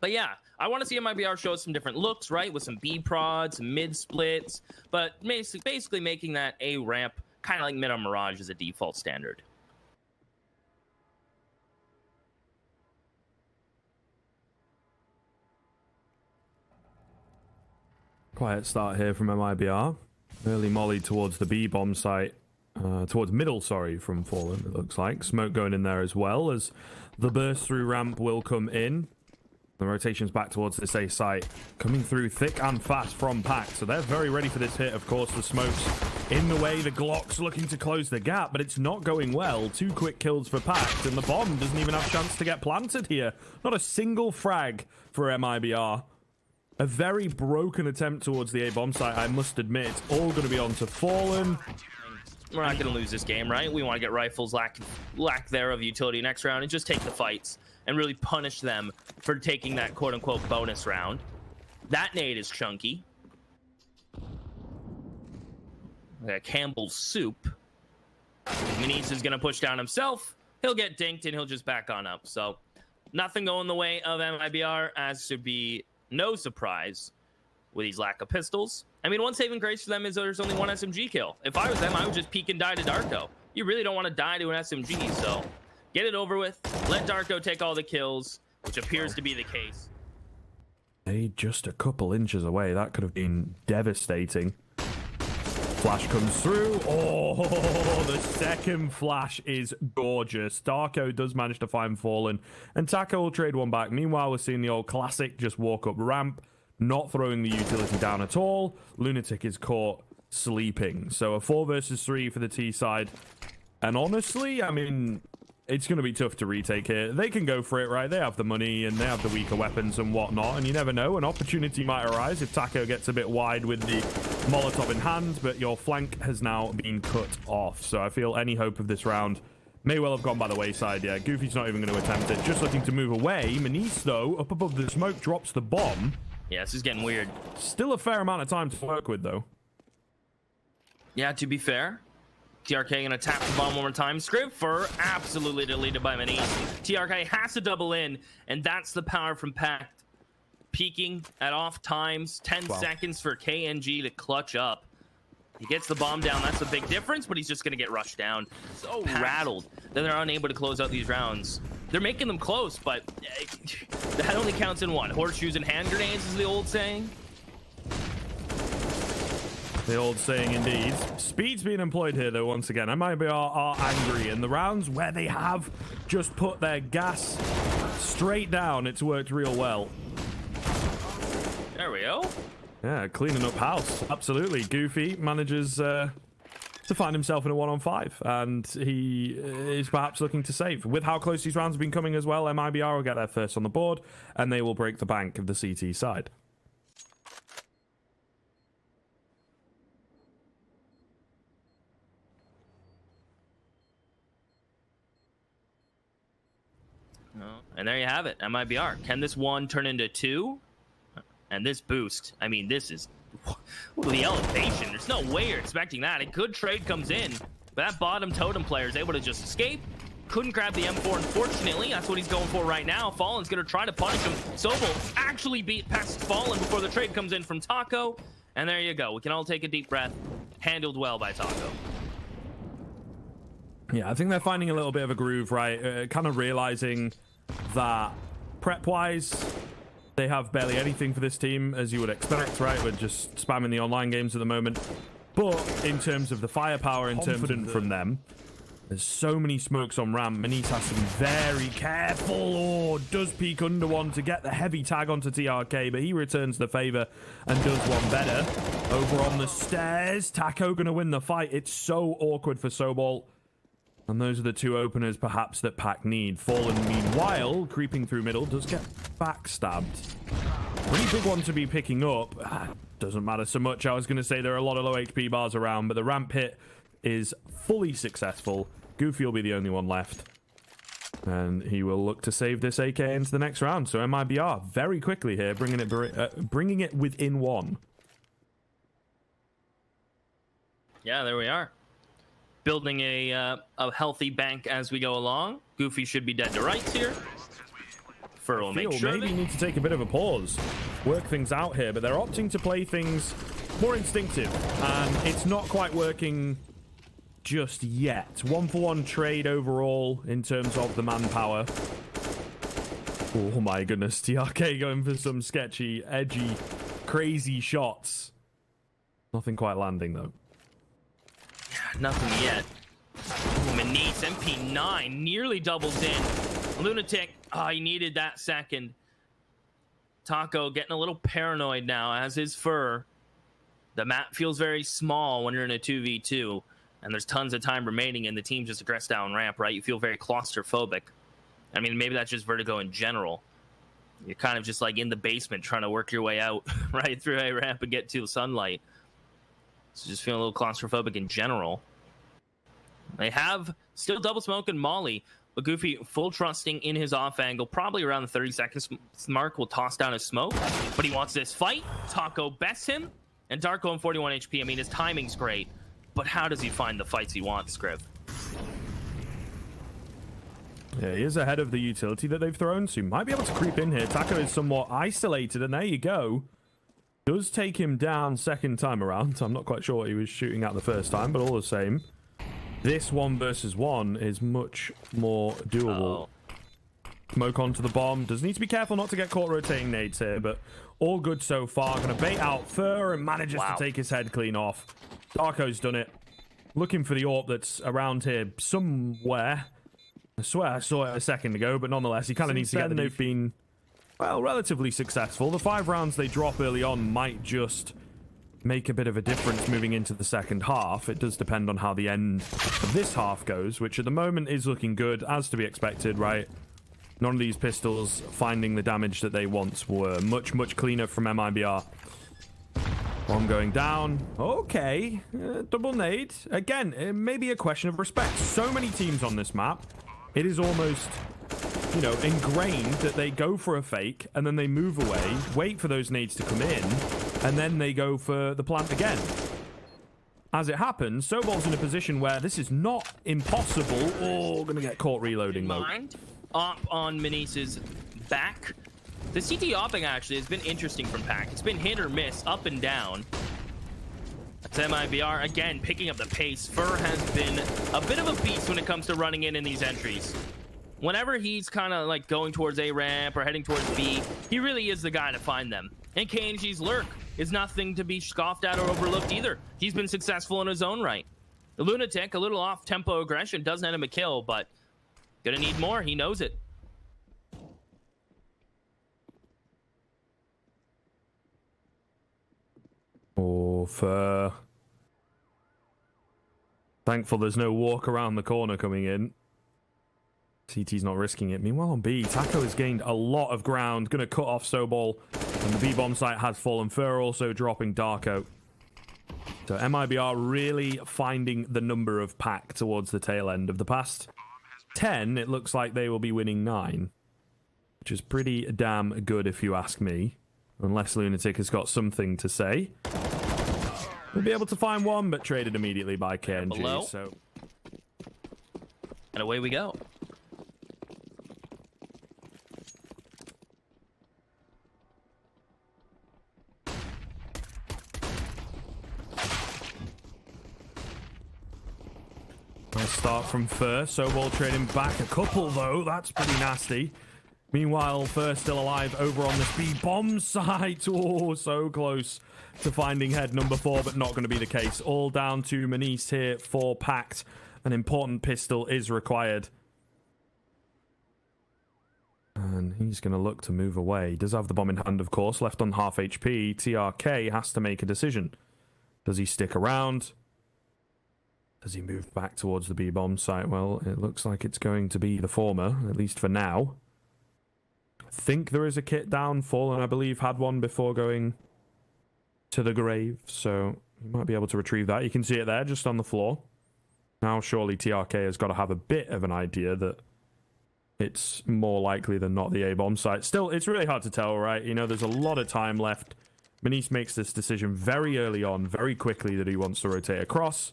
But yeah, I want to see MIBR show some different looks, right? With some B prods, mid splits, but basically making that A ramp kind of like mid on Mirage as a default standard. Quiet start here from MIBR. Early molly towards the B bomb site. Towards middle, sorry, from Fallen, it looks like. Smoke going in there as well, as the burst through ramp will come in. The rotation's back towards this A site, coming through thick and fast from PACT. So they're very ready for this hit. Of course, the smoke's in the way. The Glock's looking to close the gap, but it's not going well. 2 quick kills for PACT, and the bomb doesn't even have a chance to get planted here. Not a single frag for MIBR. A very broken attempt towards the A bomb site, I must admit. It's all going to be on to Fallen. We're not going to lose this game, right? We want to get Rifle's lack there of utility next round and just take the fights and really punish them for taking that quote-unquote bonus round. That nade is chunky. Campbell's soup. Maniz is going to push down himself. He'll get dinked and he'll just back on up. So nothing going the way of MIBR, as should be no surprise with these lack of pistols. I mean, one saving grace for them is there's only one SMG kill. If I was them, I would just peek and die to Darko. You really don't want to die to an SMG, so get it over with. Let Darko take all the kills, which appears to be the case. Hey, just a couple inches away. That could have been devastating. Flash comes through. Oh, the second flash is gorgeous. Darko does manage to find Fallen, and Taco will trade one back. Meanwhile, we're seeing the old classic just walk up ramp, not throwing the utility down at all. Lunatic is caught sleeping. So a 4 versus 3 for the T side. And honestly, I mean, it's going to be tough to retake here. They can go for it, right? They have the money and they have the weaker weapons and whatnot. And you never know, an opportunity might arise if Taco gets a bit wide with the Molotov in hand. But your flank has now been cut off. So I feel any hope of this round may well have gone by the wayside. Yeah, Goofy's not even going to attempt it. Just looking to move away. Maniz, though, up above the smoke, drops the bomb. Yeah, this is getting weird. Still a fair amount of time to work with, though. Yeah, to be fair, TRK gonna tap the bomb one more time. Script for absolutely deleted by Maniz. TRK has to double in, and that's the power from PACT. Peeking at off times, 10 seconds for KNG to clutch up. He gets the bomb down, that's a big difference, but he's just gonna get rushed down. So rattled that they're unable to close out these rounds. They're making them close, but that only counts in one. Horseshoes and hand grenades is the old saying. The old saying indeed. Speed's being employed here, though, once again. MIBR are angry, and the rounds where they have just put their gas straight down, it's worked real well. There we go. Yeah, cleaning up house. Absolutely. Goofy manages to find himself in a 1-on-5, and he is perhaps looking to save. With how close these rounds have been coming as well, MIBR will get their first on the board, and they will break the bank of the CT side. And there you have it, MIBR. Can this one turn into 2? And this boost, I mean, this is the elevation. There's no way you're expecting that. A good trade comes in, but that bottom totem player is able to just escape. Couldn't grab the M4, unfortunately. That's what he's going for right now. Fallen's going to try to punish him. Sobel actually beat past Fallen before the trade comes in from Taco. And there you go. We can all take a deep breath. Handled well by Taco. Yeah, I think they're finding a little bit of a groove, right? Kind of realizing that prep-wise, they have barely anything for this team, as you would expect, right? We're just spamming the online games at the moment. But in terms of the firepower, in terms of from them, there's so many smokes on ramp. Maniz has to be very careful. Oh, does peek under one to get the heavy tag onto TRK, but he returns the favor and does one better. Over on the stairs, Taco gonna win the fight. It's so awkward for Sobol. And those are the two openers, perhaps, that PACT need. Fallen, meanwhile, creeping through middle, does get backstabbed. Pretty big one to be picking up. Doesn't matter so much. I was going to say there are a lot of low HP bars around, but the ramp hit is fully successful. Goofy will be the only one left. And he will look to save this AK into the next round. So MIBR, very quickly here, bringing it within 1. Yeah, there we are. Building a healthy bank as we go along. Goofy should be dead to rights here. Fur will make sure maybe need to take a bit of a pause, work things out here, but they're opting to play things more instinctive, and it's not quite working just yet. 1-for-1 trade overall in terms of the manpower. Oh my goodness, TRK going for some sketchy, edgy, crazy shots. Nothing quite landing though. Nothing yet. Manise, MP9, nearly doubles in. Lunatic, he needed that second. Taco getting a little paranoid now, as is Fur. The map feels very small when you're in a 2v2, and there's tons of time remaining, and the team just aggress down ramp, right? You feel very claustrophobic. I mean, maybe that's just Vertigo in general. You're kind of just like in the basement trying to work your way out right through a ramp and get to sunlight. So just feeling a little claustrophobic in general. They have still double smoke and Molly, but Goofy full trusting in his off angle, probably around the 30 seconds mark, will toss down his smoke, but he wants this fight. Taco bests him, and Darko on 41 HP. I mean, his timing's great, but how does he find the fights he wants, Scriv? Yeah, he is ahead of the utility that they've thrown, so he might be able to creep in here. Taco is somewhat isolated, and there you go. Does take him down second time around. I'm not quite sure what he was shooting at the first time, but all the same. This 1 versus 1 is much more doable. Smoke onto the bomb. Does need to be careful not to get caught rotating nades here, but all good so far. Going to bait out Fur and manages to take his head clean off. Darko's done it. Looking for the AWP that's around here somewhere. I swear I saw it a second ago, but nonetheless, he kind of needs to get the nuke. They've been, well, relatively successful. The 5 rounds they drop early on might just make a bit of a difference moving into the second half. It does depend on how the end of this half goes, which at the moment is looking good, as to be expected, right? None of these pistols finding the damage that they once were. Much, much cleaner from MIBR. Bomb going down. Okay. Double nade. Again, it may be a question of respect. So many teams on this map. It is almost, you know, ingrained that they go for a fake and then they move away, wait for those nades to come in, and then they go for the plant again. As it happens, Sobul's in a position where this is not impossible. Oh, gonna get caught reloading though. Op on Manise's back. The CT opping actually has been interesting from PACT. It's been hit or miss, up and down. That's MIBR again picking up the pace. Fur has been a bit of a beast when it comes to running in these entries. Whenever he's kind of like going towards A ramp or heading towards B, he really is the guy to find them. And KNG's lurk is nothing to be scoffed at or overlooked either. He's been successful in his own right. The Lunatic, a little off tempo aggression, doesn't end him a kill, but gonna need more. He knows it. Oh, Fur. Thankful there's no walk around the corner coming in. CT's not risking it. Meanwhile on B, Taco has gained a lot of ground. Gonna cut off Sobol. And the B-bomb site has fallen. Fur also dropping Darko. So MIBR really finding the number of PACT towards the tail end of the past 10. It looks like they will be winning 9. Which is pretty damn good if you ask me. Unless Lunatic has got something to say. We'll be able to find one, but traded immediately by KNG. Below. So. And away we go. Nice start from Fur. Sobol trading back a couple, though. That's pretty nasty. Meanwhile, Fur still alive over on this B-bomb site. Oh, so close to finding head number 4, but not going to be the case. All down to Manise here for PACT. An important pistol is required. And he's going to look to move away. He does have the bomb in hand, of course. Left on half HP. TRK has to make a decision. Does he stick around? Does he move back towards the B-bomb site? Well, it looks like it's going to be the former, at least for now. I think there is a kit down. Fallen, I believe, had one before going to the grave, so you might be able to retrieve that. You can see it there, just on the floor. Now, surely TRK has got to have a bit of an idea that it's more likely than not the A-bomb site. Still, it's really hard to tell, right? You know, there's a lot of time left. Manise makes this decision very early on, very quickly, that he wants to rotate across,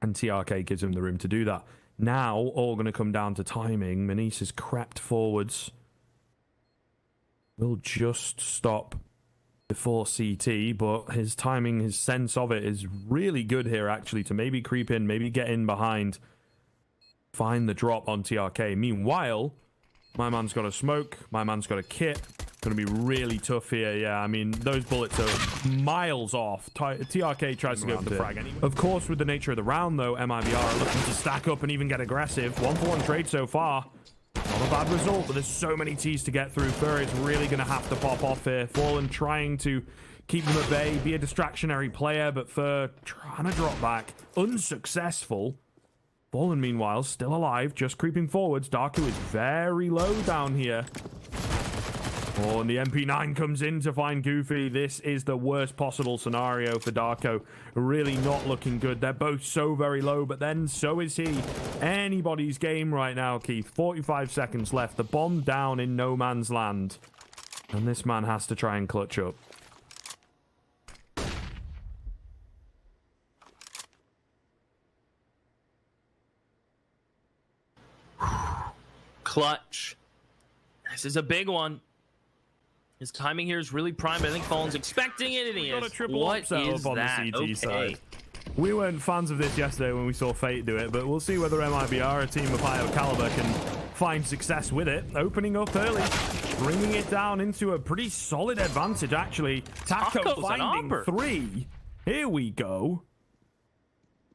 and TRK gives him the room to do that. Now, all going to come down to timing. Manise has crept forwards will just stop before CT, but his timing, his sense of it is really good here, actually, to maybe creep in, maybe get in behind, find the drop on TRK. Meanwhile, my man's got a smoke, my man's got a kit. Going to be really tough here. Yeah, I mean, those bullets are miles off. TRK tries to go for the frag anyway. Of course, with the nature of the round, though, MIBR are looking to stack up and even get aggressive. 1-for-1 trade so far. Not a bad result, but there's so many T's to get through. Fur is really going to have to pop off here. Fallen trying to keep them at bay, be a distractionary player, but Fur trying to drop back. Unsuccessful. Fallen, meanwhile, still alive, just creeping forwards. Darko is very low down here. Oh, and the MP9 comes in to find Goofy. This is the worst possible scenario for Darko. Really not looking good. They're both so very low, but then so is he. Anybody's game right now, Keith. 45 seconds left. The bomb down in no man's land. And this man has to try and clutch up. Clutch. This is a big one. His timing here is really prime. I think Fallen's expecting it, and he is. Got a triple upset up on the CT side. We weren't fans of this yesterday when we saw Fate do it, but we'll see whether MIBR, a team of higher caliber, can find success with it. Opening up early, bringing it down into a pretty solid advantage, actually. Taco finding 3. Here we go.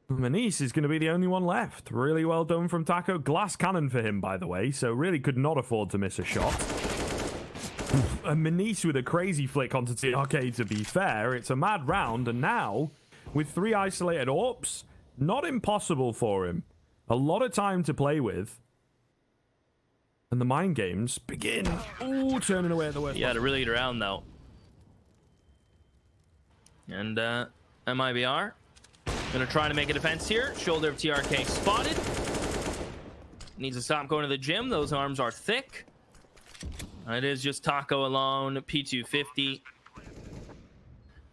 Manice is going to be the only one left. Really well done from Taco. Glass cannon for him, by the way, so really could not afford to miss a shot. And Manice with a crazy flick onto TRK, to be fair. It's a mad round, and now, with 3 isolated AWPs, not impossible for him. A lot of time to play with. And the mind games begin. Ooh, turning away at the worst. Yeah, to really get around, though. And, MIBR gonna try to make a defense here. Shoulder of TRK spotted. Needs to stop going to the gym. Those arms are thick. It is just Taco alone, P250.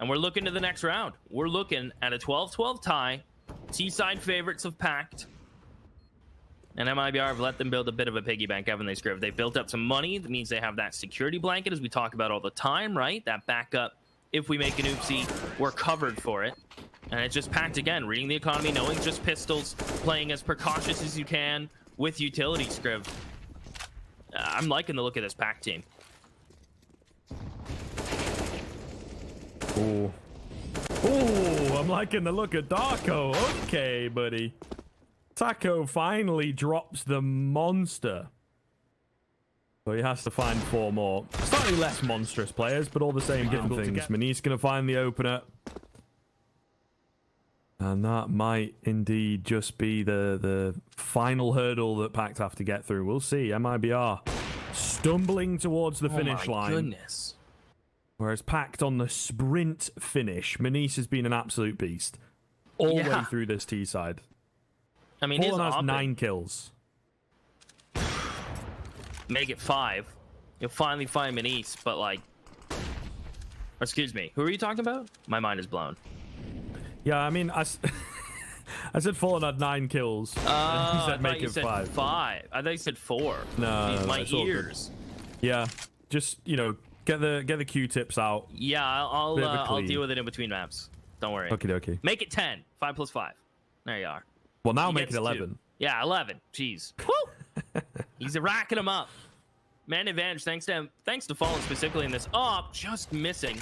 And we're looking to the next round. We're looking at a 12-12 tie. T-side favorites of PACT. And MIBR have let them build a bit of a piggy bank, haven't they, Scriv? They've built up some money. That means they have that security blanket, as we talk about all the time, right? That backup. If we make an oopsie, we're covered for it. And it's just PACT again, reading the economy, knowing just pistols, playing as precautious as you can with utility, Scriv. I'm liking the look of this PACT team. Oh. Oh, I'm liking the look of Darko. Okay, buddy. Taco finally drops the monster. So he has to find 4 more. Slightly less monstrous players, but all the same different things. Mani's going to find the opener. And that might indeed just be the final hurdle that PACT have to get through. We'll see. MIBR stumbling towards the finish line. Goodness. Whereas PACT on the sprint finish. Manice has been an absolute beast all the way through this T side. I mean, Fallen has 9 kills. Make it 5. You'll finally find Manice, but like... Excuse me. Who are you talking about? My mind is blown. Yeah, I mean, I said Fallen had 9 kills. He said make it 5. 5. I thought you said 4. No, my ears. Yeah, just, you know, get the Q-tips out. Yeah, I'll deal with it in between maps. Don't worry. Okay. Make it 10. 5 plus 5. There you are. Well, now make it 11. 2. Yeah, 11. Jeez. Woo! He's racking them up. Man advantage thanks to Fallen specifically in this. Oh, just missing.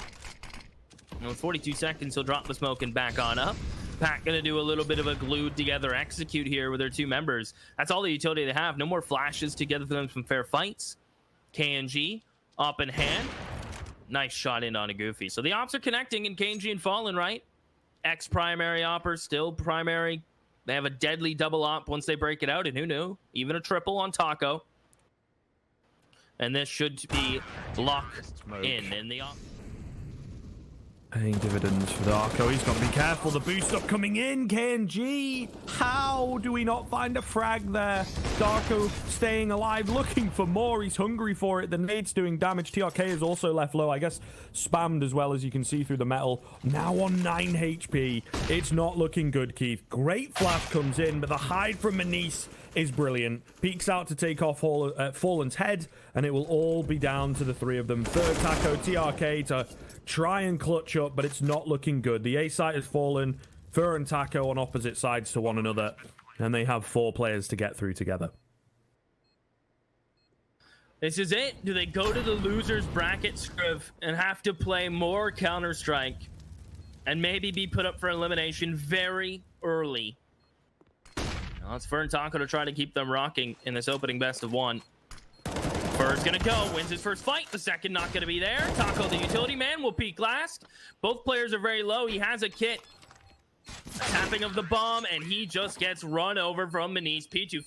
And with 42 seconds, he'll drop the smoke and back on up. PACT gonna do a little bit of a glued together execute here with their 2 members. That's all the utility they have. No more flashes together for them from fair fights. KNG up in hand. Nice shot in on a Goofy. So the ops are connecting in KNG and Fallen, right? Ex-primary oppers, still primary. They have a deadly double op once they break it out, and who knew? Even a triple on Taco. And this should be locked in the op. Paying dividends for Darko. He's got to be careful. The boost up coming in. KNG. How do we not find a frag there? Darko staying alive, looking for more. He's hungry for it. The nade's doing damage. TRK is also left low. I guess spammed as well, as you can see through the metal. Now on 9 HP. It's not looking good, Keith. Great flash comes in, but the hide from Manice is brilliant. Peeks out to take off Fallen's head, and it will all be down to the three of them. Third Taco, TRK to try and clutch up, but it's not looking good. The A site has fallen. Fur and Taco on opposite sides to one another, and they have 4 players to get through together. This is it. Do they go to the losers bracket, Scriv, and have to play more Counter-Strike and maybe be put up for elimination very early? Now it's Fern Taco to try to keep them rocking in this opening best of 1. Fur's gonna go, wins his first fight. The second not gonna be there. Taco, the utility man, will peek last. Both players are very low. He has a kit. Tapping of the bomb, and he just gets run over from Manise. P250